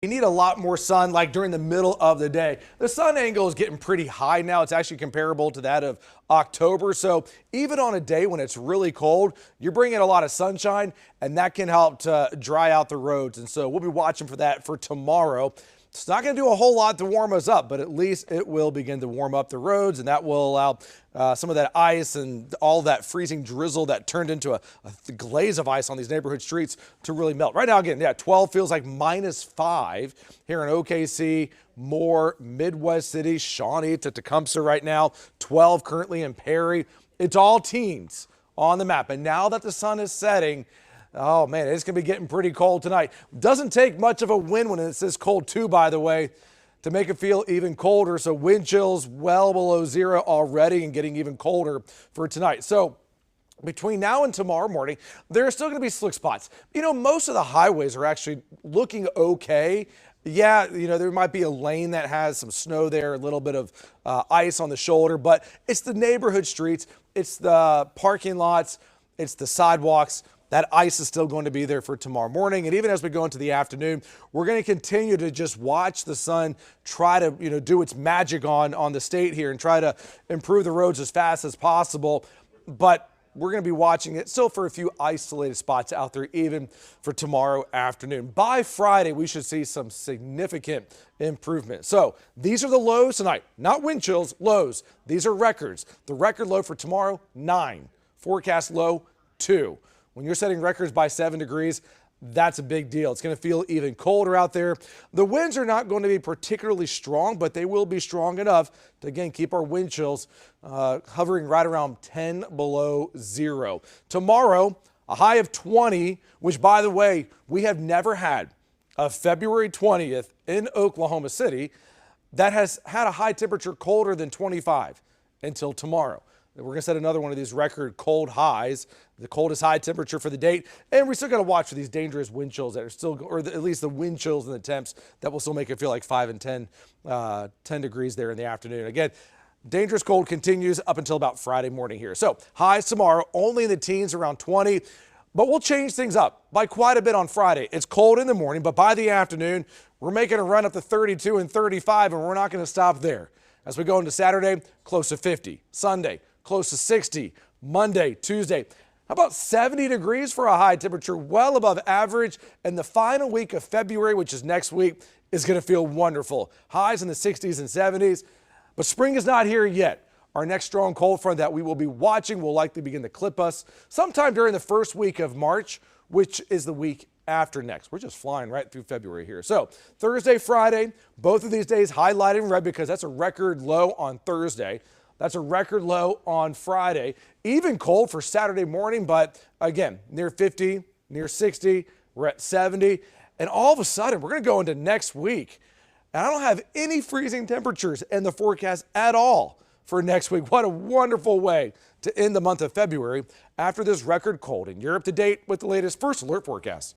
You need a lot more sun like during the middle of the day. The sun angle is getting pretty high now. It's actually comparable to that of October. So even on a day when it's really cold, you're bringing a lot of sunshine, and that can help to dry out the roads. And so we'll be watching for that for tomorrow. It's not going to do a whole lot to warm us up, but at least it will begin to warm up the roads, and that will allow some of that ice and all that freezing drizzle that turned into a glaze of ice on these neighborhood streets to really melt. Right now, again, 12 feels like -5 here in OKC, Moore, Midwest cities, Shawnee to Tecumseh right now, 12 currently in Perry. It's all teens on the map, and now that the sun is setting, oh, man, it's going to be getting pretty cold tonight. Doesn't take much of a wind when it's this cold, too, by the way, to make it feel even colder. So wind chills well below zero already and getting even colder for tonight. So between now and tomorrow morning, there are still going to be slick spots. You know, most of the highways are actually looking okay. Yeah, there might be a lane that has some snow there, a little bit of ice on the shoulder, but it's the neighborhood streets, it's the parking lots, it's the sidewalks. That ice is still going to be there for tomorrow morning. And even as we go into the afternoon, we're going to continue to just watch the sun try to, do its magic on the state here and try to improve the roads as fast as possible. But we're going to be watching it still for a few isolated spots out there, even for tomorrow afternoon. By Friday, we should see some significant improvement. So these are the lows tonight, not wind chills, lows. These are records. The record low for tomorrow, 9. Forecast low, 2. When you're setting records by 7 degrees, that's a big deal. It's going to feel even colder out there. The winds are not going to be particularly strong, but they will be strong enough to, again, keep our wind chills hovering right around 10 below zero. Tomorrow, a high of 20, which, by the way, we have never had a February 20th in Oklahoma City that has had a high temperature colder than 25 until tomorrow. We're going to set another one of these record cold highs, the coldest high temperature for the date. And we still got to watch for these dangerous wind chills that are still, or at least the wind chills and the temps that will still make it feel like 5 and 10 degrees there in the afternoon. Again, dangerous cold continues up until about Friday morning here. So highs tomorrow only in the teens around 20, but we'll change things up by quite a bit on Friday. It's cold in the morning, but by the afternoon, we're making a run up to 32 and 35, and we're not going to stop there. As we go into Saturday, close to 50. Sunday, close to 60. Monday, Tuesday, how about 70 degrees for a high temperature, well above average. And the final week of February, which is next week, is going to feel wonderful. Highs in the 60s and 70s. But spring is not here yet. Our next strong cold front that we will be watching will likely begin to clip us sometime during the first week of March, which is the week after next. We're just flying right through February here. So Thursday, Friday, both of these days highlighted in red because that's a record low on Thursday. That's a record low on Friday. Even cold for Saturday morning, but again, near 50, near 60, we're at 70. And all of a sudden, we're going to go into next week. And I don't have any freezing temperatures in the forecast at all for next week. What a wonderful way to end the month of February after this record cold. And you're up to date with the latest First Alert forecast.